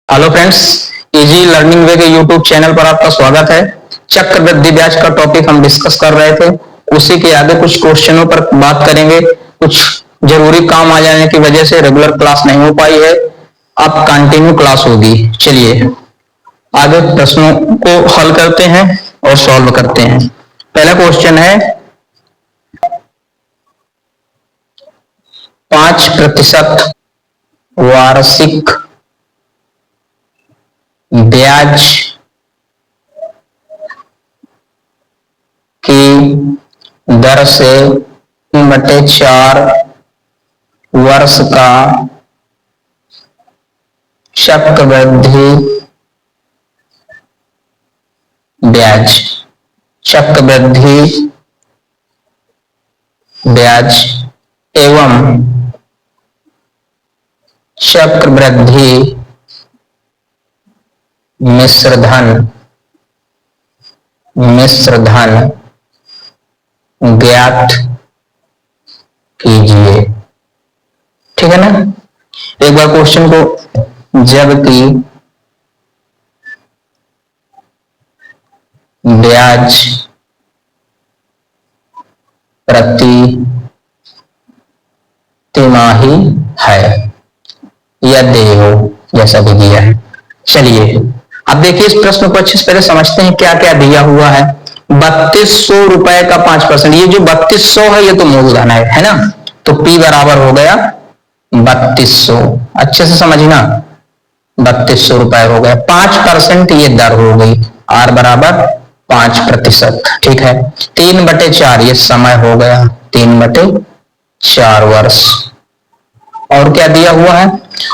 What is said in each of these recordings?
Hello friends, easy learning वे के YouTube channel पर आपका स्वागत है। चक्रवृद्धि ब्याज का टॉपिक हम डिस्कस कर रहे थे, उसी के आगे कुछ क्वेश्चनों पर बात करेंगे। कुछ जरूरी काम आ जाने की वजह से रेगुलर क्लास नहीं हो पाई है, अब कंटिन्यू क्लास होगी। चलिए आगे प्रश्नों को हल करते हैं और सॉल्व करते हैं। पहला क्वेश्चन है 5% वार्षिक ब्याज की दर से 3/4 वर्ष का चक्रवृद्धि ब्याज एवं चक्रवृद्धि मिश्र धन ज्ञात कीजिए। ठीक है ना। एक बार क्वेश्चन को, जबकि ब्याज प्रति तिमाही है या देय हो, जैसा भी दिया है। चलिए अब देखिए इस प्रश्न को अच्छे से पहले समझते हैं क्या क्या दिया हुआ है। 3200 रुपए का 5%, ये जो 3200 है ये तो मूलधन है ना। तो P बराबर हो गया 3200, अच्छे से समझना। 3200 रुपए हो गया, 5% ये दर हो गई, R बराबर 5%। ठीक है, 3/4 ये समय हो गया, 3/4 वर्ष। और क्या दिया हुआ है?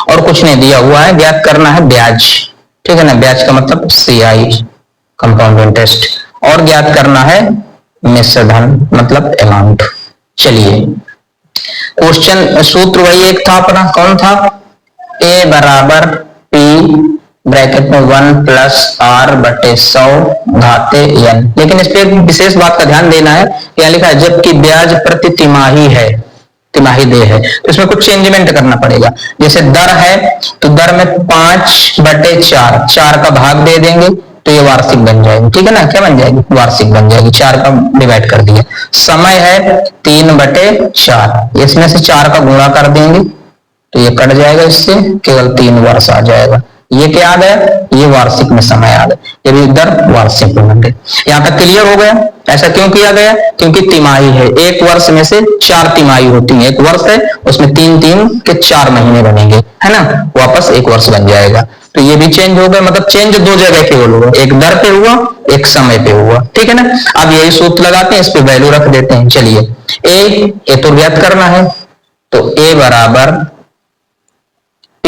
और कुछ नहीं दिया हुआ है, ज्ञात करना है ब्याज। ठीक है ना, ब्याज का मतलब CI, कंपाउंड इंटरेस्ट, और ज्ञात करना है मिश्र धन मतलब अमाउंट। चलिए क्वेश्चन सूत्र वही एक था अपना, कौन था? A बराबर P ब्रैकेट में 1 प्लस R/100 घाते N। लेकिन इस पे विशेष बात का ध्यान देना है, क्या लिखा है? जबकि ब्याज प्रति तिमाही है, तिमाही देय है, तो इसमें कुछ चेंजमेंट करना पड़ेगा। जैसे दर है तो दर में 5/4, 4 का भाग दे देंगे तो ये वार्षिक बन जाएगी। ठीक है ना, क्या बन जाएगी? वार्षिक बन जाएगी, 4 का डिवाइड कर दिया। समय है 3/4, इसमें से 4 का गुणा कर देंगे तो ये कट जाएगा, इससे केवल 3 वर्ष आ जाएगा। ये क्या आ गया? ये वार्षिक में समय आ गया, ये भी दर वार्षिक में बन गई। यहां तक क्लियर हो गया? ऐसा क्यों किया गया? क्योंकि तिमाही है, एक वर्ष में से 4 तिमाही होती है। एक वर्ष है उसमें 3 के 4 महीने बनेंगे, है ना, वापस एक वर्ष बन जाएगा। तो ये भी चेंज हो गया, मतलब चेंज 2 जगह केवल हुआ, एक दर पे हुआ, एक समय पे हुआ। ठीक है ना। अब यही सूत्र लगाते हैं, इस पे वैल्यू रख देते हैं। चलिए ए तो ज्ञात करना है, तो ए बराबर P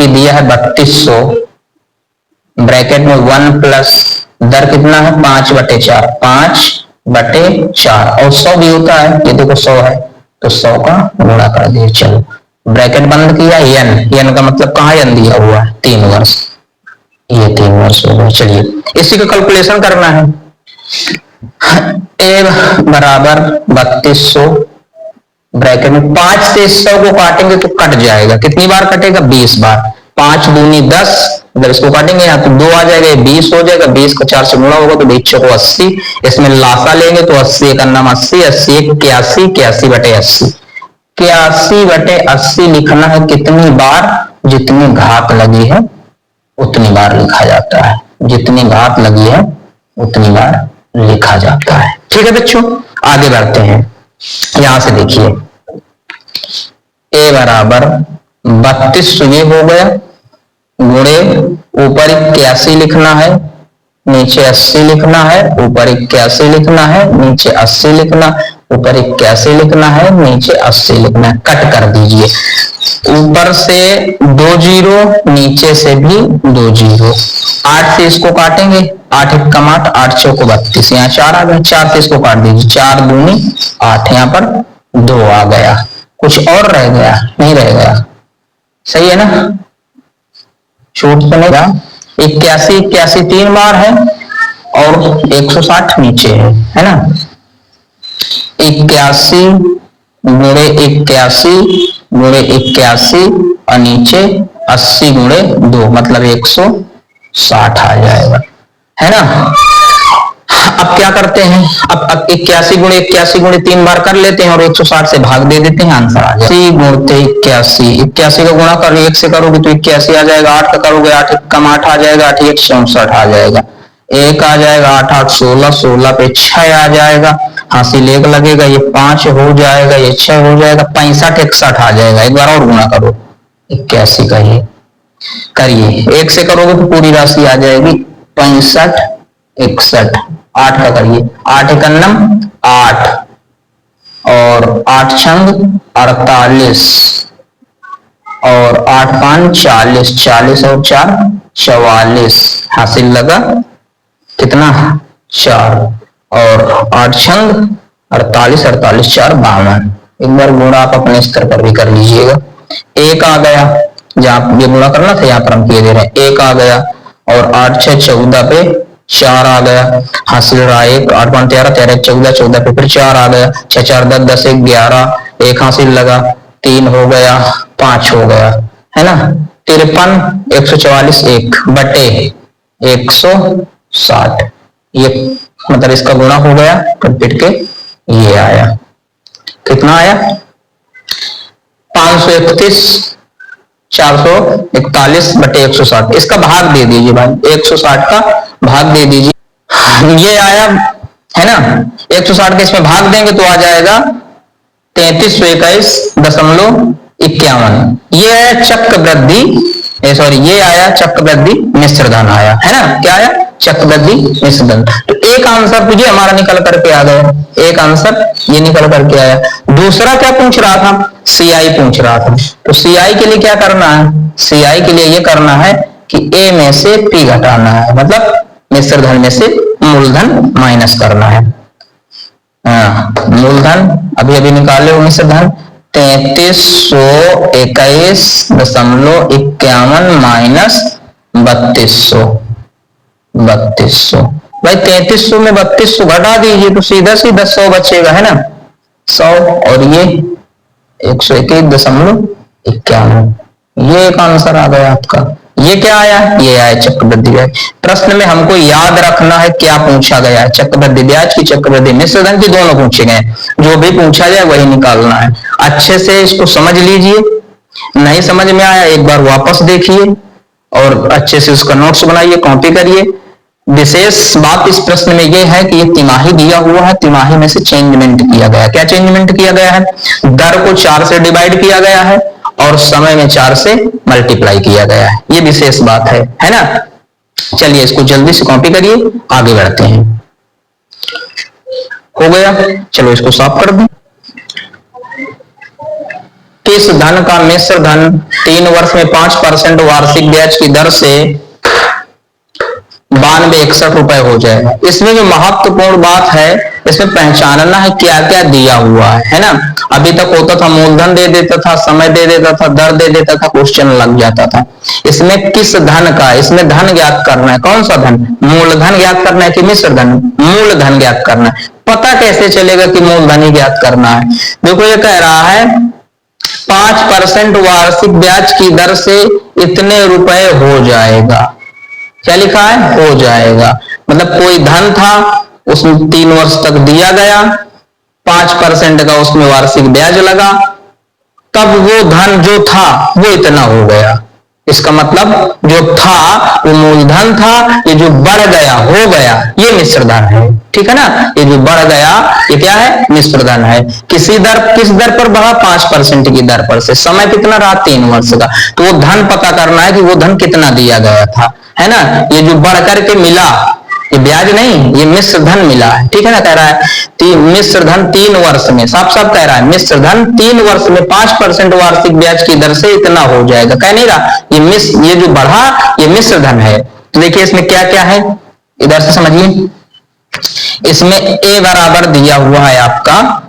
दिया है 3200 ब्रैकेट में 1 प्लस दर कितना है? 5/4, 5/4, और 100 भी होता है, ये देखो 100 है तो 100 का गुणा कर दिए। चलो ब्रैकेट बंद किया। N का मतलब कहाँ N दिया हुआ है? 3 वर्ष, ये 3 वर्ष हो गए। चलिए इसी का कैलकुलेशन करना है। ए बराबर 3200 ब्रैकेट में 5 से 100 को काटेंगे तो कट जाएगा, कितनी बार कटेगा? 20 बार। 5 दूनी 10, अगर इसको काटेंगे यहाँ तो 2 आ जाएगा, 20 हो जाएगा। 20 को 4 से गुणा होगा तो 20 को 80, इसमें लासा लेंगे तो 80 का नाम 80, 80 81, 81/80। 81/80 लिखना है कितनी बार? जितनी घात लगी है उतनी बार लिखा जाता है, जितनी घात लगी है उतनी बार लिखा जाता है। ठीक है बच्चों, आगे बढ़ते हैं। यहां से देखिए ए बराबर 3200 ये हो गया, गुणे ऊपर 81 लिखना है, नीचे 80 लिखना है, ऊपर 81 लिखना है, नीचे 80 लिखना, ऊपर 81 लिखना है, नीचे 80 लिखना है। कट कर दीजिए, ऊपर से 2 जीरो, नीचे से भी 2 जीरो। 8 से इसको काटेंगे, 8 1 कम 8, 8 6 को 32, यहाँ 4 आ गया। 4 से इसको काट दीजिए, 4 दूनी 8, यहाँ पर 2 आ गया। कुछ और रह गया? नहीं रह गया, सही है ना, छूट तो नहीं रहा। 81 81 3 बार है और 160 नीचे है ना। 81 गुणे 81 गुणे 81 और नीचे 80 गुणे 2 मतलब 160 आ जाएगा, है ना। अब क्या करते हैं, अब 81 गुणे 81 गुणे 3 बार कर लेते हैं और 160 से भाग दे देते हैं, आंसर आ जाएगा। 80 गुणते 81, 81 का गुणा कर 1 से करोगे तो 81 आ जाएगा, 8 का करोगे 8 कम 8 आ जाएगा, 8 1 64 आ जाएगा, 1 आ जाएगा, 8 8 16, 16 पे 6 आ जाएगा, हासिल 1 लगेगा, ये 5 हो जाएगा, ये 6 हो जाएगा, 65 61 आ जाएगा। एक बार और गुणा करो 81 का, ये करिए, 1 से करोगे तो पूरी राशि आ जाएगी 65 61, 8 का करिए, 8 एकन्नम 8 और 8 छंग 48 और 8 5 40, 40 और 4 44, हासिल लगा कितना 4 और 8 छंग 48, 48 4 52। एक बार गुणा आप अपने स्तर पर भी कर लीजिएगा। 1 आ गया, जहां ये गुणा करना था यहाँ पर हम किए दे रहे हैं, 1 आ गया और 8 6 14 पे 4 आ गया, हासिल रहा 1, 8 5 13, 13 14, 14 पे फिर 4 आ गया, 6 4 10, 10 1 11, 1 हासिल लगा, 3 हो गया, 5 हो गया, है ना। 53 144 1 बटे 160, ये मतलब इसका गुणा हो गया, फिर के ये आया, कितना आया 531 441 बटे 160, इसका भाग दे दीजिए भाई, 160 का भाग दे दीजिए, ये आया, है ना। 160 के इसमें भाग देंगे तो आ जाएगा 3321.51, ये है चक्रवृद्धि, सॉरी ये आया चक्रवृद्धि मिश्र धन आया, है ना। क्या आया चक्रवृद्धि मिश्र धन। तो एक आंसर तुझे हमारा निकल करके आ गया, एक आंसर ये निकल करके आया। दूसरा क्या पूछ रहा था, सीआई पूछ रहा था, तो सीआई के लिए क्या करना है, सीआई के लिए ये करना है कि ए में से पी घटाना है, मतलब मिश्र धन में से मूलधन माइनस करना है। मूलधन अभी अभी निकाले हो मिश्र धन 3321.51 माइनस 3200 भाई 3300 में 3200 घटा दीजिए तो सीधा सीधा 100 बचेगा, है ना 100 और ये 121.51, ये एक आंसर आ गया आपका। ये क्या आया, ये आया चक्रवृद्धि ब्याज। प्रश्न में हमको याद रखना है क्या पूछा गया है, चक्रवृद्धि ब्याज की चक्रवृद्धि मिश्र धन की, दोनों पूछे गए, जो भी पूछा जाए वही निकालना है। अच्छे से इसको समझ लीजिए, नहीं समझ में आया एक बार वापस देखिए और अच्छे से उसका नोट्स बनाइए, कॉपी करिए। विशेष बात इस प्रश्न में यह है कि ये तिमाही दिया हुआ है, तिमाही में से चेंजमेंट किया गया। क्या चेंजमेंट किया गया है, दर को 4 से डिवाइड किया गया है और समय में 4 से मल्टीप्लाई किया गया है, ये विशेष बात है ना। चलिए इसको जल्दी से कॉपी करिए, आगे बढ़ते हैं। हो गया, चलो इसको साफ कर दें। किस धन का मिश्र धन 3 वर्ष में 5% वार्षिक ब्याज की दर से 9261 रुपए हो जाएगा। इसमें जो महत्वपूर्ण बात है, इसमें पहचानना है क्या क्या दिया हुआ है ना। अभी तक होता था मूलधन दे देता था, समय दे देता था, दर दे देता था, क्वेश्चन लग जाता था। इसमें किस धन का, इसमें धन ज्ञात करना है, कौन सा धन, मूलधन ज्ञात करना है कि मिश्र धन, मूलधन ज्ञात करना है। पता कैसे चलेगा कि मूलधन ही ज्ञात करना है, देखो ये कह रहा है 5% वार्षिक ब्याज की दर से इतने रुपए हो जाएगा। क्या लिखा है, हो जाएगा, मतलब कोई धन था उसमें 3 वर्ष तक दिया गया, 5% का उसमें वार्षिक ब्याज लगा, तब वो धन जो था वो इतना हो गया। इसका मतलब जो था वो मूलधन था, ये जो बढ़ गया हो गया ये मिश्र धन है, ठीक है ना। ये जो बढ़ गया ये क्या है, मिश्र धन है। किस दर पर बढ़ा, 5% की दर पर से, समय कितना रहा 3 वर्ष का, तो वो धन पता करना है कि वो धन कितना दिया गया था, है ना। ये जो बढ़ करके मिला, ये ब्याज नहीं, ये मिश्र धन मिला है, ठीक है ना। कह रहा है मिश्र धन 3 वर्ष में, साफ साफ कह रहा है मिश्र धन 3 वर्ष में 5% वार्षिक ब्याज की दर से इतना हो जाएगा। कह नहीं रहा ये जो बढ़ा ये मिश्र धन है। तो देखिए इसमें क्या क्या है, इधर से समझिए। इसमें ए बराबर दिया हुआ है आपका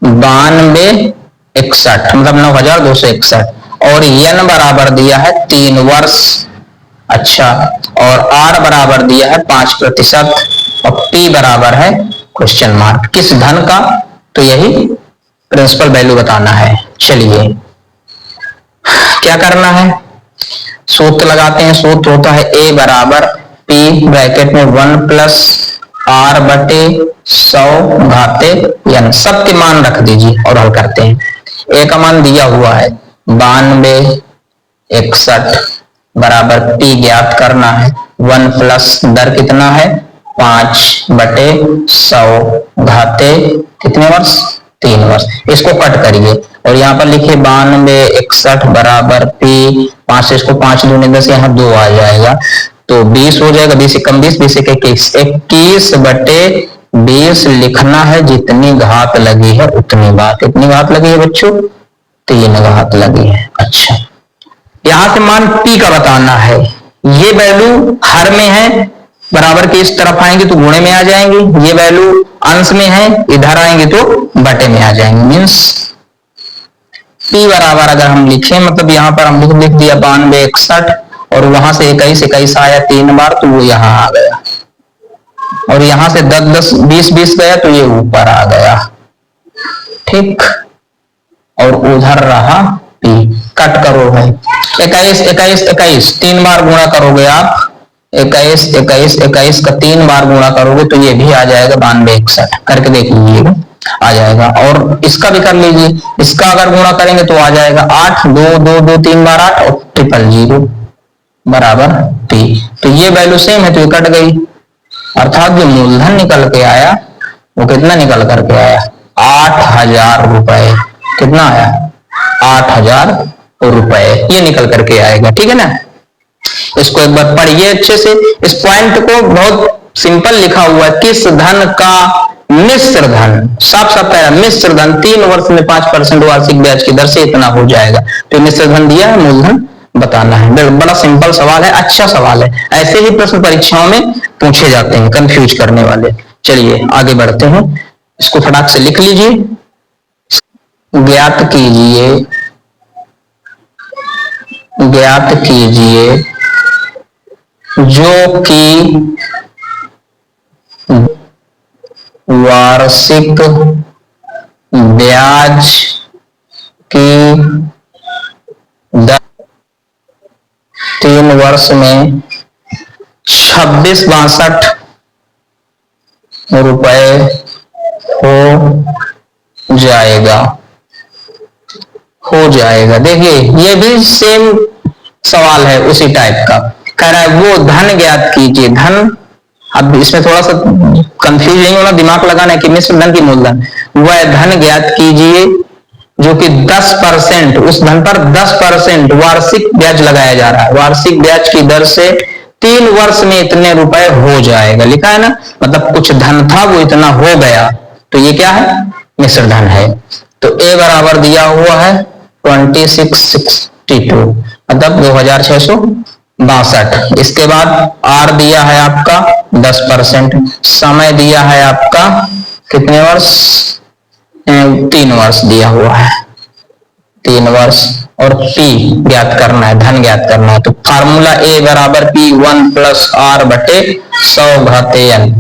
9261 मतलब 9261 और एन बराबर दिया है 3 वर्ष, अच्छा, और आर बराबर दिया है 5% और पी बराबर है क्वेश्चन मार्क। किस धन का, तो यही प्रिंसिपल वैल्यू बताना है। चलिए क्या करना है, सूत्र लगाते हैं, सूत्र होता है ए बराबर पी ब्रैकेट में 1 प्लस आर बटे 100 घाते n, सबके मान रख दीजिए और हल करते हैं। ए का मान दिया हुआ है 9261 बराबर पी ज्ञात करना है, 1 प्लस दर कितना है 5 बटे 100 घाते कितने वर्ष 3 वर्ष। इसको कट करिए और यहाँ पर लिखिए 9261 बराबर पी, 5 से इसको 5 दूनी 10, यहाँ 2 आ जाएगा तो 20 हो जाएगा, 20 कम 20, 20 21 बटे 20 लिखना है, जितनी घात लगी है उतनी बार। कितनी घात लगी है बच्चों 3 घात लगी है। अच्छा यहां से मान p का बताना है, ये वैल्यू हर में है, बराबर के इस तरफ आएंगे तो गुणे में आ जाएंगे, ये वैल्यू अंश में है इधर आएंगे तो बटे में आ जाएंगे। मीन्स p बराबर अगर हम लिखें, मतलब यहां पर हम लिख दिया 9261 और वहां से 21 आया 3 बार तो वो यहां आ गया, और यहां से 10 20 गया तो ये ऊपर आ गया, ठीक। और उधर रहा p, कट करो है 21 3 बार गुणा करोगे आप, 21 का 3 बार गुणा करोगे तो ये भी आ जाएगा 9261, करके देख लीजिएगा आ जाएगा। और इसका भी कर लीजिए, इसका अगर गुणा करेंगे तो आ जाएगा 8 2 2 2 3 बार 8 और 000 बराबर p। तो ये वैल्यू सेम है तो ये कट गई, अर्थात जो मूलधन निकल के आया वो कितना निकल करके आया 8000 रुपए। कितना आया 8000 रुपए, ये निकल करके आएगा, ठीक है ना। इसको एक बार पढ़िए अच्छे से, इस पॉइंट को बहुत सिंपल लिखा हुआ है, किस धन का मिश्र धन, साफ साफ कह मिश्र धन 3 वर्ष में 5% वार्षिक ब्याज की दर से इतना हो जाएगा। तो मिश्र धन दिया है, मूलधन बताना है। बड़ा सिंपल सवाल है, अच्छा सवाल है, ऐसे ही प्रश्न परीक्षाओं में पूछे जाते हैं कंफ्यूज करने वाले। चलिए आगे बढ़ते हैं, इसको फटाक से लिख लीजिए। ज्ञात कीजिए जो कि वार्षिक ब्याज की दर 3 वर्ष में 2662 रुपए हो जाएगा। देखिए ये भी सेम सवाल है उसी टाइप का, कह रहा है वो धन ज्ञात कीजिए। धन, अब इसमें थोड़ा सा कंफ्यूज नहीं होना, दिमाग लगाना है कि मिश्र धन की मूलधन, वह धन ज्ञात कीजिए जो कि 10%, उस धन पर 10% वार्षिक ब्याज लगाया जा रहा है, वार्षिक ब्याज की दर से 3 वर्ष में इतने रुपए हो जाएगा। लिखा है ना, मतलब कुछ धन था वो इतना हो गया, तो ये क्या है मिश्र धन है। तो ए बराबर दिया हुआ है 2662, मतलब 2662। इसके बाद आर दिया है आपका 10%, समय दिया है आपका कितने वर्ष 3 वर्ष दिया हुआ है, 3 वर्ष, और पी ज्ञात करना है, धन ज्ञात करना है। तो फार्मूला ए बराबर पी 1 प्लस आर बटे 100 घाते n,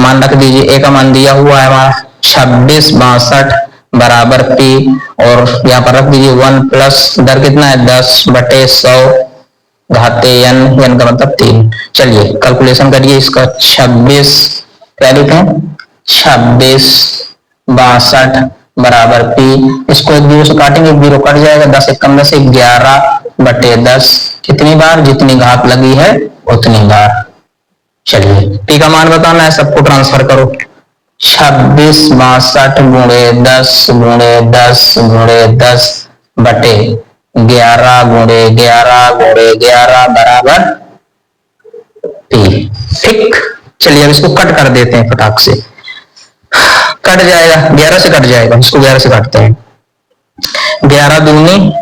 मान रख दीजिए। ए का मान दिया हुआ है हमारा 2662 बराबर पी, और यहाँ पर रख दीजिए 1 प्लस दर कितना है 10 बटे 100 घाते n, n का मतलब 3। चलिए कैलकुलेशन करिए इसका, 26 क्या लिखें 2662 बराबर पी, इसको एक 0 से काटेंगे, 0 कट जाएगा, 10 एकम 10 11 बटे 10, कितनी बार जितनी घात लगी है उतनी बार। चलिए पी का मान बताना है, सबको ट्रांसफर करो, 2662 गुणे 10 गुणे 10 गुणे 10 बटे 11 गुणे 11 गुणे 11 बराबर पी, ठीक। चलिए अब इसको कट कर देते हैं फटाक से, कट जाएगा 11 से कट जाएगा, इसको 11 से काटते हैं, 11 दूनी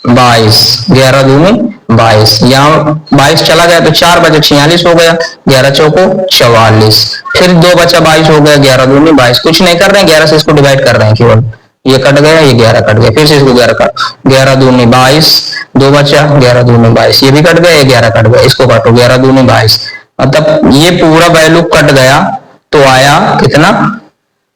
22, 11 दूनी 22, यहाँ 22 चला गया तो 4 बचे 46 हो गया, 11 चौको 44, फिर 2 बचा 22 हो गया, 11 दूनी 22। कुछ नहीं कर रहे हैं, 11 से इसको डिवाइड कर रहे हैं केवल, ये कट गया ये 11 कट गया, फिर से इसको 11 काट, 11 दूनी 22, 2 बचा 11 दूनी 22, ये भी कट गया ये 11 कट गया, इसको काटो 11 दूनी 22, मतलब ये पूरा वैल्यू कट गया तो आया कितना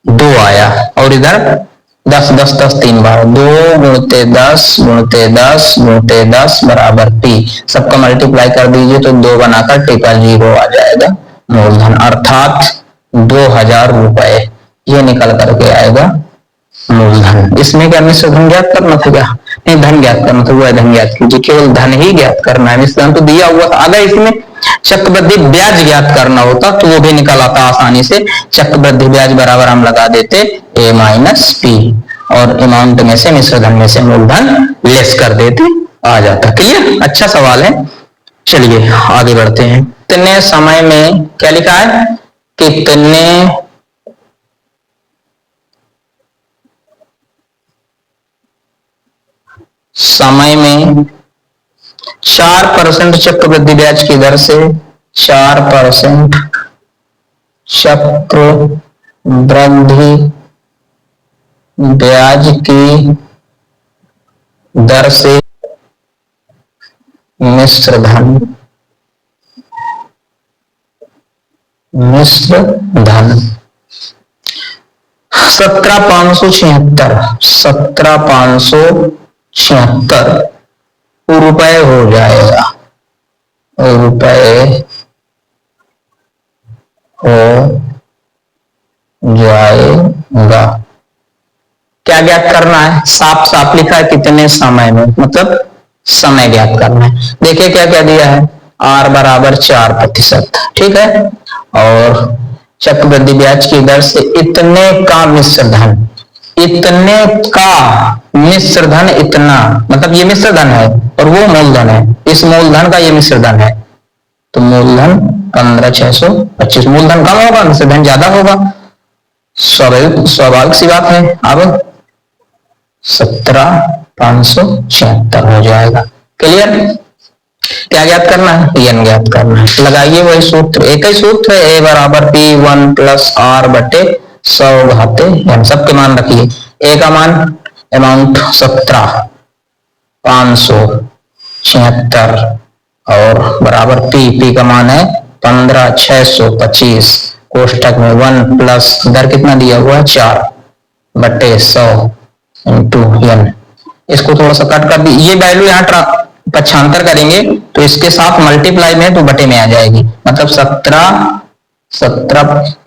2 आया, और इधर 10 10 10 तीन बार, 2 × 10 × 10 × 10 बराबर पी। सबका मल्टीप्लाई कर दीजिए तो 2 बनाकर 000 आ जाएगा मूलधन, अर्थात 2000 रुपए ये निकल करके आएगा मूलधन। इसमें क्या मिश्र धन ज्ञात करना था क्या? नहीं, धन ज्ञात करना था, वो धन ज्ञात कीजिए, केवल धन ही ज्ञात करना है, मिश्र धन तो दिया हुआ था। अगर इसमें चक्रवृद्धि ब्याज ज्ञात करना होता तो वो भी निकल आता आसानी से। चक्रवृद्धि ब्याज बराबर हम लगा देते a माइनस पी, और अमाउंट में से मिश्र धन में से मूलधन लेस कर देते, आ जाता। क्लियर? अच्छा सवाल है। चलिए आगे बढ़ते हैं। कितने समय में, क्या लिखा है, कितने समय में 4% चक्रवृद्धि ब्याज की दर से 4% चक्रवृद्धि ब्याज की दर से मिश्र धन 17,576 रुपए हो जाएगा, क्या ज्ञात करना है? साफ साफ लिखा है कितने समय में, मतलब समय ज्ञात करना है। देखिए क्या क्या दिया है, R बराबर 4%, ठीक है, और चक्रवृद्धि ब्याज की दर से इतने का मिश्र धन, इतने का मिश्र धन, इतना मतलब ये मिश्र धन है और वो मूलधन है, इस मूलधन का ये मिश्र धन है, तो मूलधन 15,625। मूलधन कम होगा, मिश्र धन ज्यादा होगा, स्वाभाविक सी बात है। अब 17,576 हो जाएगा। क्लियर? क्या ज्ञात करना है? n ज्ञात करना है। लगाइए वही सूत्र, एक ही सूत्र है, a बराबर P1 + R बटे 100 घाते n। सबके मान रखिए। a का मान अमाउंट 17,576 और बराबर p का मान है 15,625, कोष्टक में 1 प्लस दर कितना दिया हुआ है 4 बटे 100 इंटू n। इसको थोड़ा सा कट कर दी, ये वैल्यू यहाँ पक्षांतर करेंगे तो इसके साथ मल्टीप्लाई में तो बटे में आ जाएगी, मतलब 17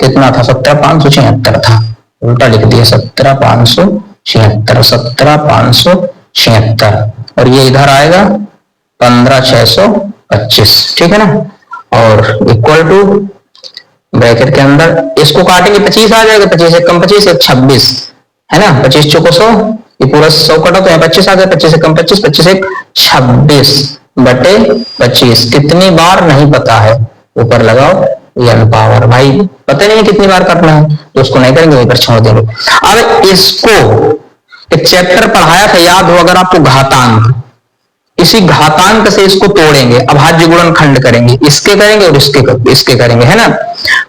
कितना था, 17,576 था, उल्टा लिख दिया 17,576, 17,576 और ये इधर आएगा 15,625, ठीक है ना, और इक्वल टू ब्रैकेट के अंदर इसको काटेंगे 25 आ जाएगा, 25 एक कम 25 एक 26 है ना, 25 चौको 100, ये पूरा 100 कटा तो यहाँ 25 आ गया, 25 एक कम 25, 25 एक 26 बटे 25। कितनी बार नहीं पता है, ऊपर लगाओ n पावर, भाई पता नहीं कितनी बार करना है तो उसको नहीं करेंगे, वहीं पर छोड़ देंगे। अब इसको एक चैप्टर पढ़ाया था, याद हो अगर आपको, घातांक। इसी घातांक से इसको तोड़ेंगे, अभाज्य गुणनखंड करेंगे, इसके करेंगे और इसके करेंगे, है ना।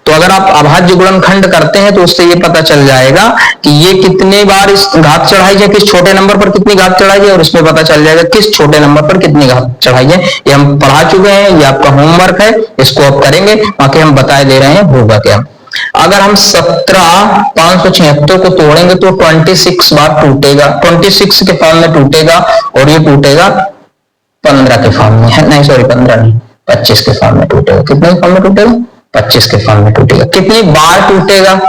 तो अगर आप अभाज्य गुणनखंड करते हैं तो उससे ये पता चल जाएगा कि ये कितने बार इस घात चढ़ाई जाए, किस छोटे नंबर पर कितनी घात चढ़ाई जाए, और इसमें पता चल जाएगा किस छोटे नंबर पर कितनी घात चढ़ाई जाए। ये हम पढ़ा चुके हैं, ये आपका होमवर्क है, इसको आप करेंगे, बाकी हम बताए दे रहे हैं होगा क्या। अगर हम 17,576 को तोड़ेंगे तो 26 बार टूटेगा, 26 के फॉर्म में टूटेगा, और ये टूटेगा 15 के फॉर्म में, है नहीं, सॉरी 15 नहीं, 25 के फॉर्म में टूटेगा। कितने के फॉर्म में टूटेगा? 25 के फॉर्म में टूटेगा। कितनी बार टूटेगा?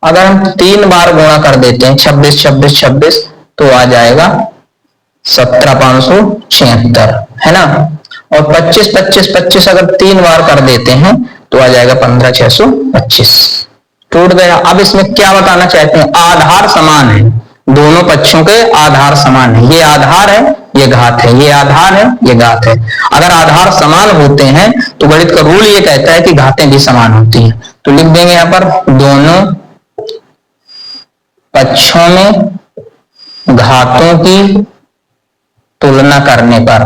अगर हम 3 बार गुणा कर देते हैं, 26 26 26, तो आ जाएगा 17,576, है ना, और 25 25 25 अगर 3 बार कर देते हैं तो आ जाएगा 15,625, टूट गया। अब इसमें क्या बताना चाहते हैं, आधार समान है, दोनों पक्षों के आधार समान है, ये आधार है ये घात है, ये आधार है ये घात है। अगर आधार समान होते हैं तो गणित का रूल ये कहता है कि घातें भी समान होती हैं, तो लिख देंगे यहां पर दोनों पक्षों में घातों की तुलना करने पर,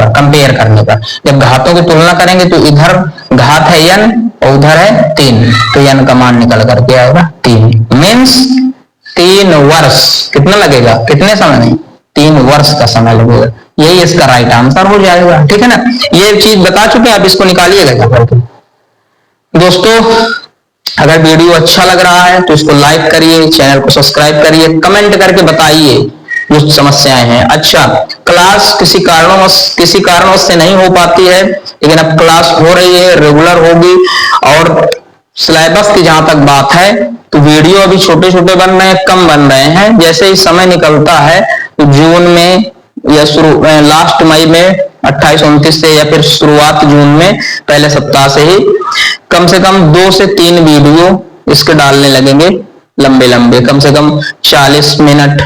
कंपेयर करने पर, जब घातों की तुलना करेंगे तो इधर घात है n और उधर है 3, तो n का मान निकल करके आएगा 3, मीन्स 3 वर्ष। कितना लगेगा, कितने समय में? 3 वर्ष का समय लगेगा, यही इसका राइट आंसर हो जाएगा, ठीक है ना। ये चीज बता चुके हैं, आप इसको निकालिएगा क्या करके। दोस्तों अगर वीडियो अच्छा लग रहा है तो इसको लाइक करिए, चैनल को सब्सक्राइब करिए, कमेंट करके बताइए जो समस्याएं हैं। अच्छा, क्लास किसी कारणवश से नहीं हो पाती है, लेकिन अब क्लास हो रही है, रेगुलर होगी। और सिलेबस की जहां तक बात है तो वीडियो अभी छोटे छोटे बन रहे हैं, कम बन रहे हैं। जैसे ही समय निकलता है तो जून में या लास्ट मई में 28-29 से, या फिर शुरुआत जून में पहले सप्ताह से ही कम से कम 2 से 3 वीडियो इसके डालने लगेंगे, लंबे लंबे, कम से कम 40 मिनट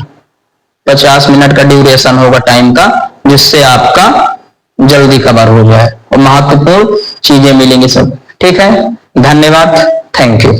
50 मिनट का ड्यूरेशन होगा टाइम का, जिससे आपका जल्दी कवर हो जाए और महत्वपूर्ण चीजें मिलेंगी सब। ठीक है, धन्यवाद, थैंक यू।